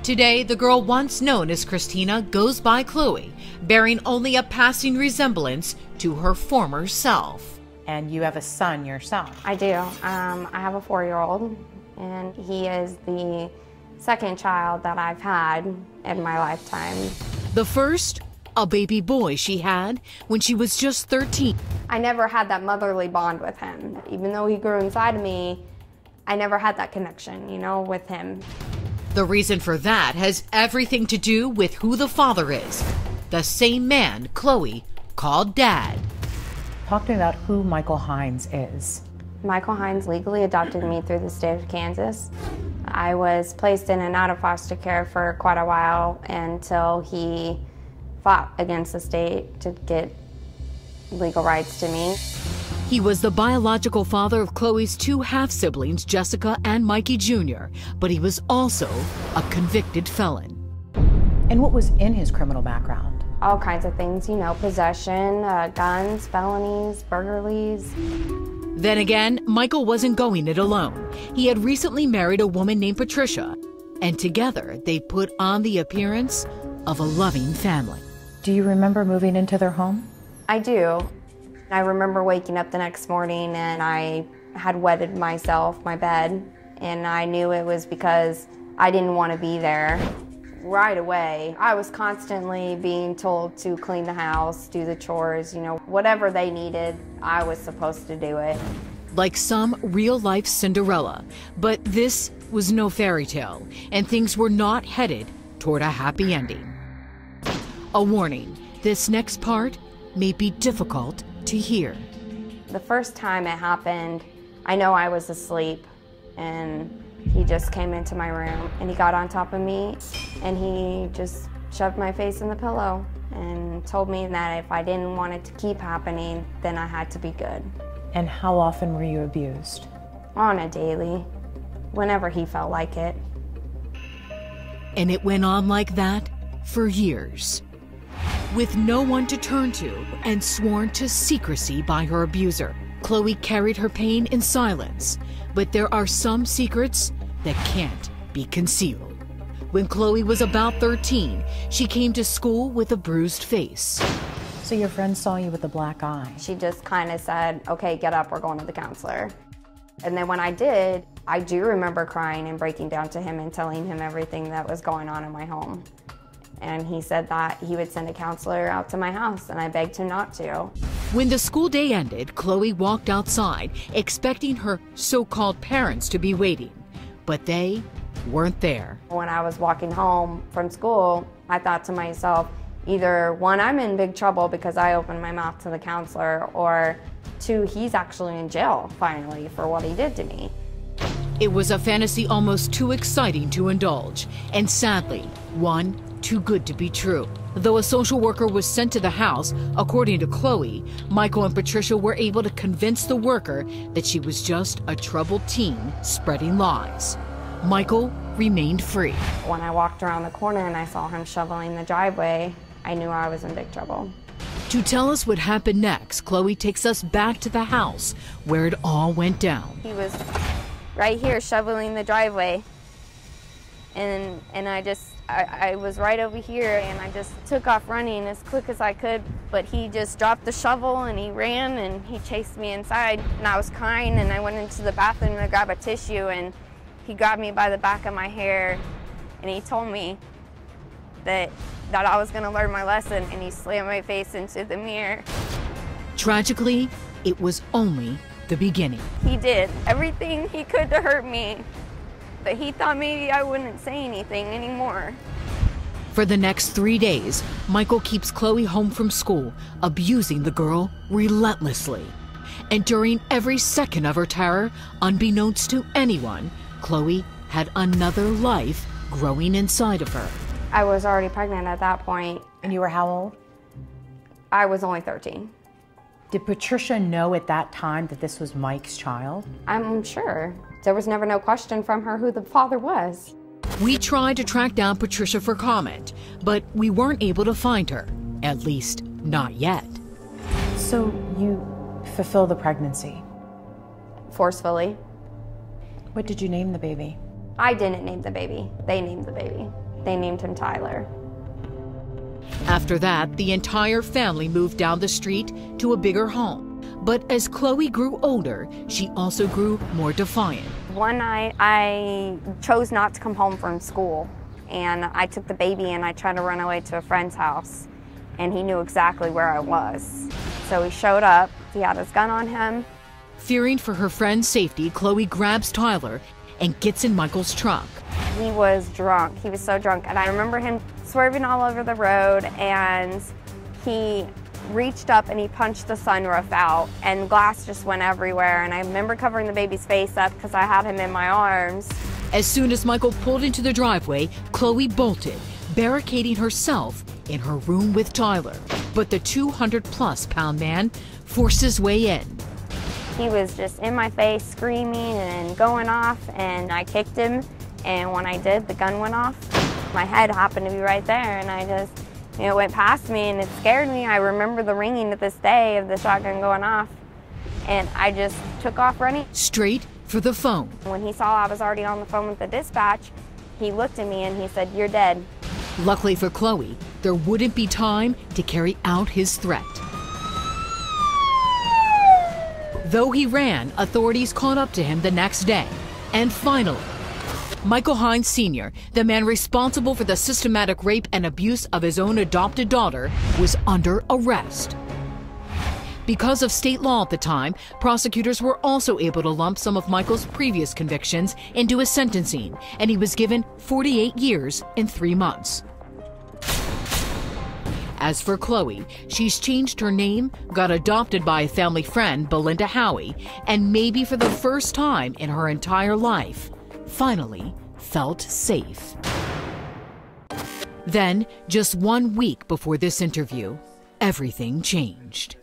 Today, the girl once known as Christina goes by Chloe, bearing only a passing resemblance to her former self. And you have a son yourself. I do. I have a 4-year-old, and he is the second child that I've had in my lifetime. The first, a baby boy she had when she was just 13. I never had that motherly bond with him. Even though he grew inside of me, I never had that connection, with him. The reason for that has everything to do with who the father is. The same man Chloe called Dad. Talk to me about who Michael Hines is. Michael Hines legally adopted me through the state of Kansas. I was placed in and out of foster care for quite a while until he fought against the state to get legal rights to me. He was the biological father of Chloe's 2 half-siblings, Jessica and Mikey Jr., but he was also a convicted felon. And what was in his criminal background? All kinds of things, possession, guns, felonies, burglaries. Then again, Michael wasn't going it alone. He had recently married a woman named Patricia, and together they put on the appearance of a loving family. Do you remember moving into their home? I do. I remember waking up the next morning and I had wetted myself, my bed, and I knew it was because I didn't want to be there. Right away, I was constantly being told to clean the house, do the chores, whatever they needed, I was supposed to do it. Like some real-life Cinderella, but this was no fairy tale, and things were not headed toward a happy ending. A warning, this next part may be difficult to hear. The first time it happened, I know I was asleep, and he just came into my room and he got on top of me and he just shoved my face in the pillow and told me that if I didn't want it to keep happening, then I had to be good. And how often were you abused? On a daily, whenever he felt like it. And it went on like that for years. With no one to turn to and sworn to secrecy by her abuser, Chloe carried her pain in silence. But there are some secrets that can't be concealed. When Chloe was about 13, she came to school with a bruised face. So your friend saw you with a black eye. She just kind of said, okay, get up, we're going to the counselor. And then when I did, I do remember crying and breaking down to him and telling him everything that was going on in my home. And he said that he would send a counselor out to my house, and I begged him not to. When the school day ended, Chloe walked outside, expecting her so-called parents to be waiting. But they weren't there. When I was walking home from school, I thought to myself, either 1, I'm in big trouble because I opened my mouth to the counselor, or 2, he's actually in jail, finally, for what he did to me. It was a fantasy almost too exciting to indulge, and sadly, one too good to be true. Though a social worker was sent to the house, according to Chloe, Michael and Patricia were able to convince the worker that she was just a troubled teen spreading lies. Michael remained free. When I walked around the corner and I saw him shoveling the driveway, I knew I was in big trouble. To tell us what happened next, Chloe takes us back to the house where it all went down. He was right here shoveling the driveway, and I was right over here, and I just took off running as quick as I could, but he just dropped the shovel and he ran and he chased me inside, and I was crying, and I went into the bathroom to grab a tissue, and he grabbed me by the back of my hair and he told me that I was going to learn my lesson, and he slammed my face into the mirror. Tragically, it was only the beginning. He did everything he could to hurt me, but he thought maybe I wouldn't say anything anymore. For the next 3 days, Michael keeps Chloe home from school, abusing the girl relentlessly. And during every second of her terror, unbeknownst to anyone, Chloe had another life growing inside of her. I was already pregnant at that point. And you were how old? I was only 13. Did Patricia know at that time that this was Mike's child? I'm sure. There was never no question from her who the father was. We tried to track down Patricia for comment, but we weren't able to find her. At least, not yet. So you fulfilled the pregnancy? Forcefully. What did you name the baby? I didn't name the baby. They named the baby. They named him Tyler. After that, the entire family moved down the street to a bigger home. But as Chloe grew older, she also grew more defiant. One night, I chose not to come home from school, and I took the baby and I tried to run away to a friend's house, and he knew exactly where I was. So he showed up, he had his gun on him. Fearing for her friend's safety, Chloe grabs Tyler and gets in Michael's truck. He was drunk. He was so drunk. And I remember him swerving all over the road, and he reached up and he punched the sunroof out, and glass just went everywhere. And I remember covering the baby's face up because I had him in my arms. As soon as Michael pulled into the driveway, Chloe bolted, barricading herself in her room with Tyler. But the 200-plus-pound man forced his way in. He was just in my face, screaming and going off, and I kicked him. And when I did, the gun went off. My head happened to be right there, and I just, it went past me, and it scared me. I remember the ringing to this day of the shotgun going off, and I just took off running. Straight for the phone. When he saw I was already on the phone with the dispatch, he looked at me and he said, "You're dead." Luckily for Chloe, there wouldn't be time to carry out his threat. Though he ran, authorities caught up to him the next day. And finally, Michael Hines Sr., the man responsible for the systematic rape and abuse of his own adopted daughter, was under arrest. Because of state law at the time, prosecutors were also able to lump some of Michael's previous convictions into his sentencing, and he was given 48 years and 3 months. As for Chloe, she's changed her name, got adopted by a family friend, Belinda Howey, and maybe for the first time in her entire life, finally felt safe. Then, just 1 week before this interview, everything changed.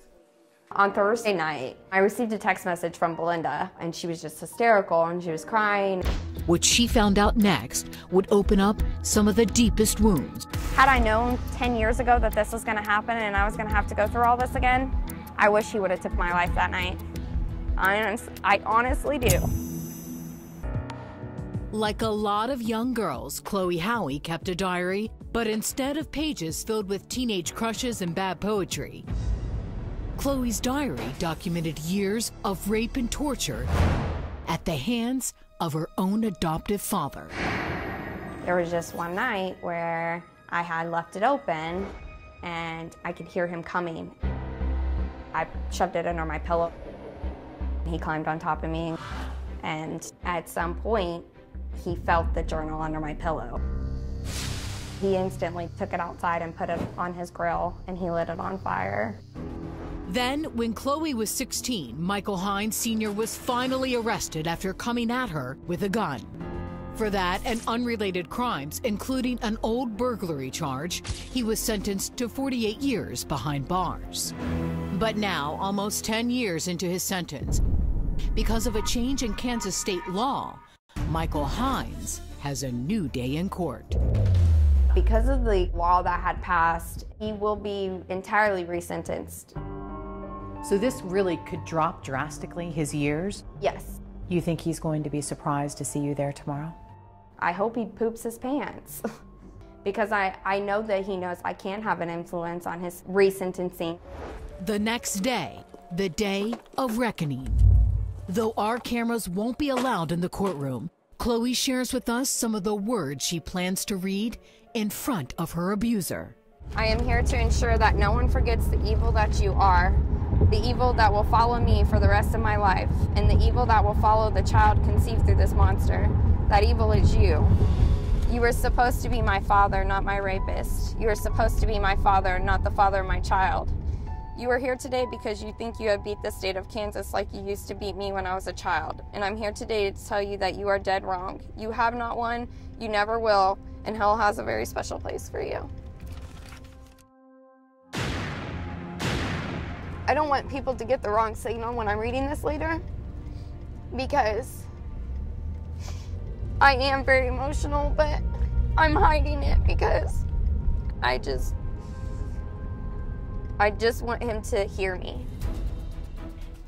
On Thursday night, I received a text message from Belinda, and she was just hysterical, and she was crying. What she found out next would open up some of the deepest wounds. Had I known 10 years ago that this was going to happen and I was going to have to go through all this again, I wish he would have took my life that night. I honestly do. Like a lot of young girls, Chloe Howey kept a diary, but instead of pages filled with teenage crushes and bad poetry, Chloe's diary documented years of rape and torture at the hands of her own adoptive father. There was just one night where I had left it open and I could hear him coming. I shoved it under my pillow. He climbed on top of me, and at some point, he felt the journal under my pillow. He instantly took it outside and put it on his grill, and he lit it on fire. Then, when Chloe was 16, Michael Hines Sr. was finally arrested after coming at her with a gun. For that and unrelated crimes, including an old burglary charge, he was sentenced to 48 years behind bars. But now, almost 10 years into his sentence, because of a change in Kansas state law, Michael Hines has a new day in court. Because of the law that had passed, he will be entirely resentenced. So this really could drop drastically his years? Yes. You think he's going to be surprised to see you there tomorrow? I hope he poops his pants. Because I know that he knows I can have an influence on his resentencing. The next day, the day of reckoning. Though our cameras won't be allowed in the courtroom, Chloe shares with us some of the words she plans to read in front of her abuser. I am here to ensure that no one forgets the evil that you are, the evil that will follow me for the rest of my life, and the evil that will follow the child conceived through this monster. That evil is you. You were supposed to be my father, not my rapist. You were supposed to be my father, not the father of my child. You are here today because you think you have beat the state of Kansas like you used to beat me when I was a child. And I'm here today to tell you that you are dead wrong. You have not won, you never will, and hell has a very special place for you. I don't want people to get the wrong signal when I'm reading this later, because I am very emotional, but I'm hiding it because I just want him to hear me.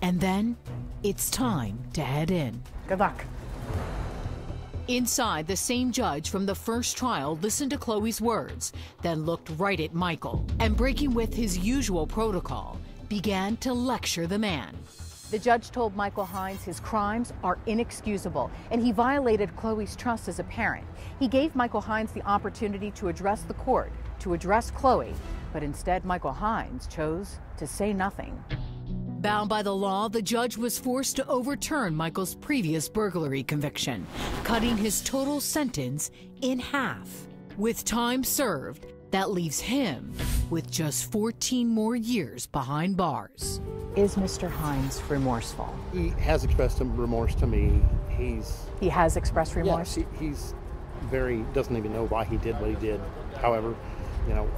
And then it's time to head in. Good luck. Inside, the same judge from the first trial listened to Chloe's words, then looked right at Michael, and breaking with his usual protocol, began to lecture the man. The judge told Michael Hines his crimes are inexcusable, and he violated Chloe's trust as a parent. He gave Michael Hines the opportunity to address the court, to address Chloe, but instead Michael Hines chose to say nothing. Bound by the law, the judge was forced to overturn Michael's previous burglary conviction, cutting his total sentence in half. With time served, that leaves him with just 14 more years behind bars. Is Mr. Hines remorseful? He has expressed some remorse to me. He has expressed remorse? Yes, he's doesn't even know why he did what he did. However, you know,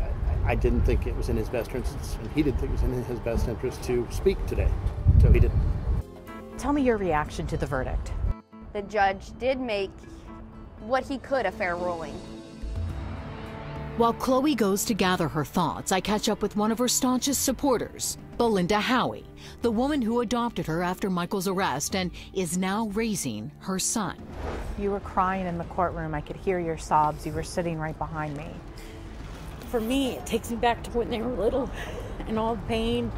I didn't think it was in his best interest, and he didn't think it was in his best interest to speak today, so he didn't. Tell me your reaction to the verdict. The judge did make what he could a fair ruling. While Chloe goes to gather her thoughts, I catch up with one of her staunchest supporters, Belinda Howey, the woman who adopted her after Michael's arrest and is now raising her son. You were crying in the courtroom. I could hear your sobs. You were sitting right behind me. For me, it takes me back to when they were little and all the pain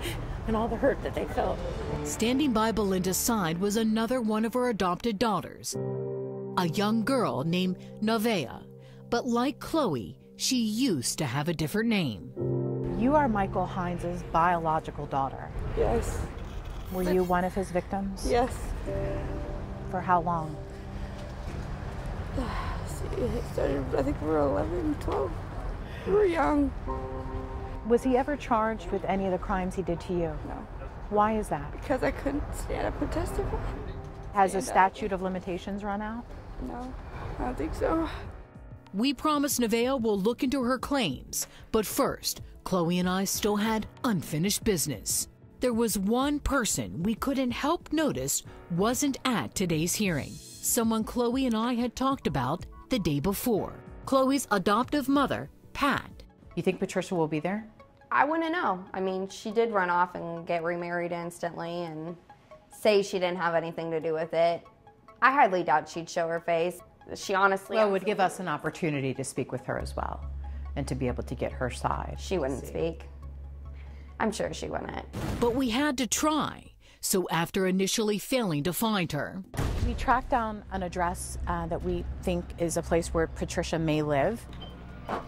and all the hurt that they felt. Standing by Belinda's side was another one of her adopted daughters, a young girl named Nevaeh. But like Chloe, she used to have a different name. You are Michael Hines' biological daughter. Yes. Were you one of his victims? Yes. For how long? It started, I think we were 11, 12. We were young. Was he ever charged with any of the crimes he did to you? No. Why is that? Because I couldn't stand up and testify. Has the statute of limitations run out? No, I don't think so. We promised Nevaeh will look into her claims, but first, Chloe and I still had unfinished business. There was one person we couldn't help notice wasn't at today's hearing, someone Chloe and I had talked about the day before. Chloe's adoptive mother, Pat. You think Patricia will be there? I wouldn't know. I mean, she did run off and get remarried instantly and say she didn't have anything to do with it. I highly doubt she'd show her face. She honestly... Well, it would give us an opportunity to speak with her as well and to be able to get her side. She wouldn't speak. I'm sure she wouldn't. But we had to try. So after initially failing to find her, we tracked down an address that we think is a place where Patricia may live. Can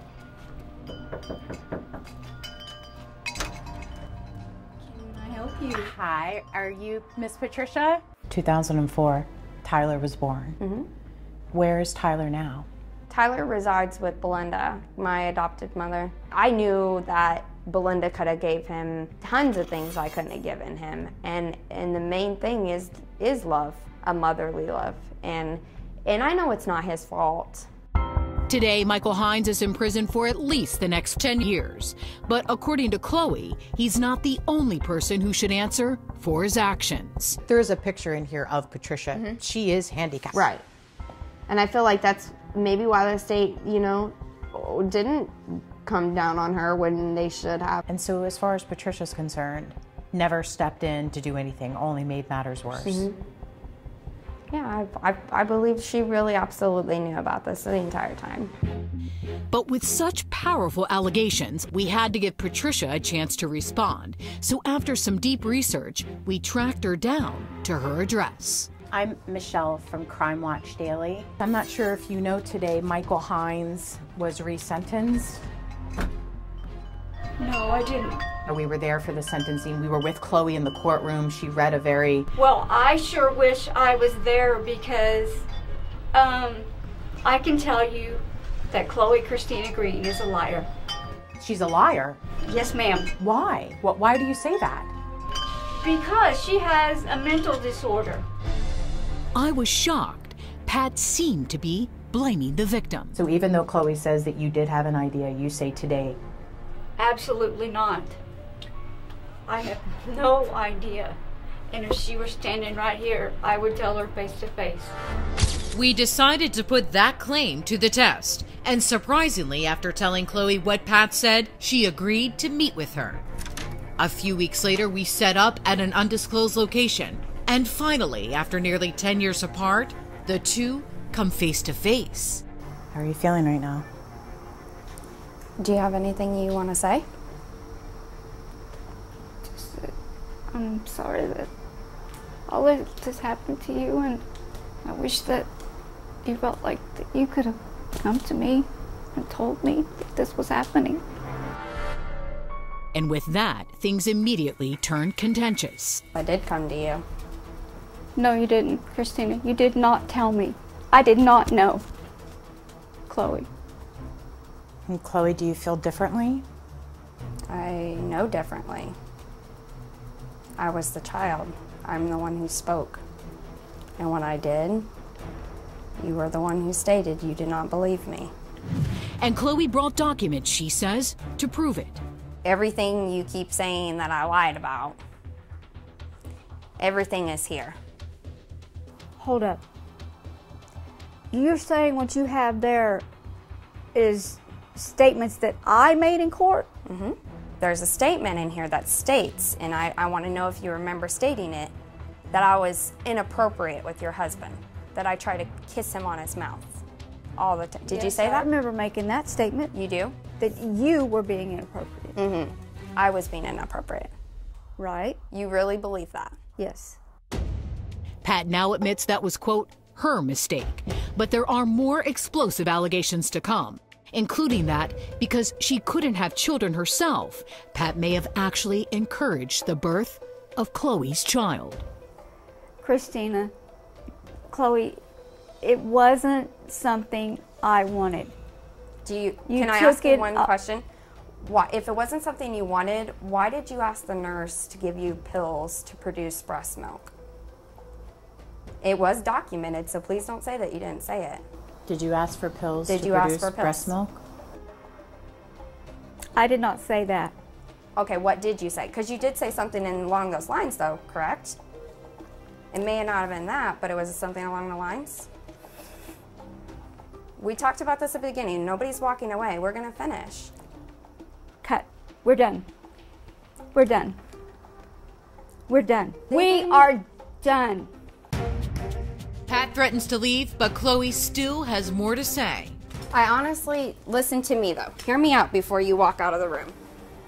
I help you? Hi, are you Miss Patricia? 2004, Tyler was born. Mm-hmm. Where is Tyler now? Tyler resides with Belinda, my adopted mother. I knew that Belinda could have gave him tons of things I couldn't have given him. And the main thing is love, a motherly love. And I know it's not his fault. today Michael Hines is in prison for at least the next 10 years. But according to Chloe, he's not the only person who should answer for his actions. There is a picture in here of Patricia. Mm-hmm. She is handicapped. Right. And I feel like that's maybe why the state, didn't come down on her when they should have. And so as far as Patricia's concerned, never stepped in to do anything, only made matters worse. Mm-hmm. Yeah, I believe she really absolutely knew about this the entire time. But with such powerful allegations, we had to give Patricia a chance to respond. So after some deep research, we tracked her down to her address. I'm Michelle from Crime Watch Daily. I'm not sure if you know today, Michael Hines was resentenced. No, I didn't. We were there for the sentencing. We were with Chloe in the courtroom. She read a very... Well, I sure wish I was there because I can tell you that Chloe Christina Green is a liar. She's a liar? Yes, ma'am. Why? Why do you say that? Because she has a mental disorder. I was shocked. Pat seemed to be blaming the victim. So even though Chloe says that you did have an idea, you say today... Absolutely not. I have no idea. And if she were standing right here, I would tell her face to face. We decided to put that claim to the test. And surprisingly, after telling Chloe what Pat said, she agreed to meet with her. A few weeks later, we set up at an undisclosed location. And finally, after nearly 10 years apart, the two come face to face. How are you feeling right now? Do you have anything you want to say? Just that I'm sorry that all of this happened to you, and I wish that you felt like that you could have come to me and told me that this was happening. And with that, things immediately turned contentious. I did come to you. No, you didn't, Christina. You did not tell me. I did not know. Chloe. And Chloe, do you feel differently? I know differently. I was the child. I'm the one who spoke. And when I did, you were the one who stated you did not believe me. And Chloe brought documents, she says, to prove it. Everything you keep saying that I lied about, everything is here. Hold up. You're saying what you have there is statements that I made in court? Mm-hmm. There's a statement in here that states, and I want to know if you remember stating it, that I was inappropriate with your husband, that I tried to kiss him on his mouth all the time. Did you say that? I remember making that statement. You do? That you were being inappropriate. Mm-hmm. I was being inappropriate. Right? You really believe that? Yes. Pat now admits that was, quote, her mistake. But there are more explosive allegations to come, including that because she couldn't have children herself, Pat may have actually encouraged the birth of Chloe's child. Christina, Chloe, it wasn't something I wanted. Can I ask you one question? Why, if it wasn't something you wanted, why did you ask the nurse to give you pills to produce breast milk? It was documented, so please don't say that you didn't say it. Did you ask for pills to produce breast milk? I did not say that. Okay, what did you say? Because you did say something along those lines, though, correct? It may not have been that, but it was something along the lines. We talked about this at the beginning. Nobody's walking away. We're going to finish. Cut. We're done. We're done. We're done. We are done. Pat threatens to leave, but Chloe still has more to say. I honestly, listen to me though. Hear me out before you walk out of the room.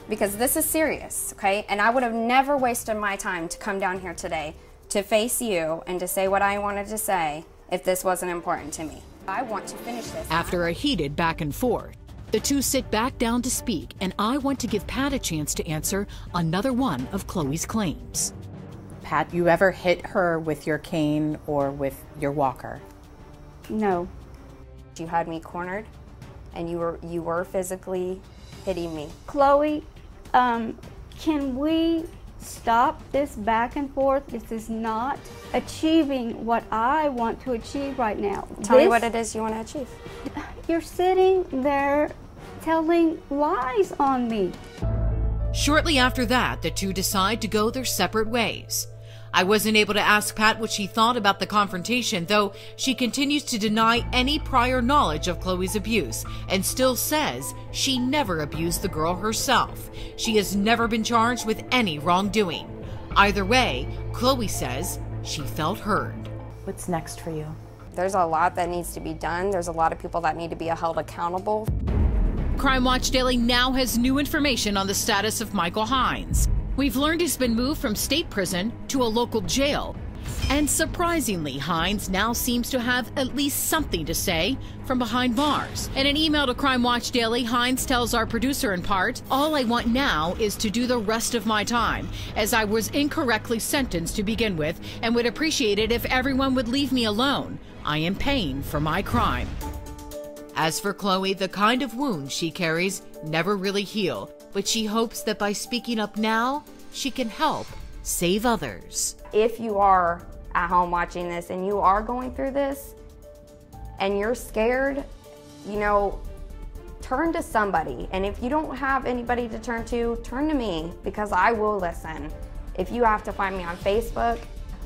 Because this is serious, okay? And I would have never wasted my time to come down here today to face you and to say what I wanted to say if this wasn't important to me. I want to finish this. After a heated back and forth, the two sit back down to speak, and I want to give Pat a chance to answer another one of Chloe's claims. Pat, you ever hit her with your cane or with your walker? No. You had me cornered, and you were physically hitting me. Chloe, can we stop this back and forth? This is not achieving what I want to achieve right now. Tell me what it is you want to achieve. You're sitting there telling lies on me. Shortly after that, the two decide to go their separate ways. I wasn't able to ask Pat what she thought about the confrontation, though she continues to deny any prior knowledge of Chloe's abuse and still says she never abused the girl herself. She has never been charged with any wrongdoing. Either way, Chloe says she felt heard. What's next for you? There's a lot that needs to be done. There's a lot of people that need to be held accountable. Crime Watch Daily now has new information on the status of Michael Hines. We've learned he's been moved from state prison to a local jail. And surprisingly, Hines now seems to have at least something to say from behind bars. In an email to Crime Watch Daily, Hines tells our producer in part, "All I want now is to do the rest of my time, as I was incorrectly sentenced to begin with, and would appreciate it if everyone would leave me alone. I am paying for my crime." As for Chloe, the kind of wounds she carries never really heal, but she hopes that by speaking up now, she can help save others. If you are at home watching this and you are going through this and you're scared, turn to somebody. And if you don't have anybody to turn to me, because I will listen. If you have to find me on Facebook,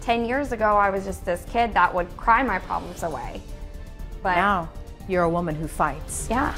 10 years ago, I was just this kid that would cry my problems away. But now you're a woman who fights. Yeah.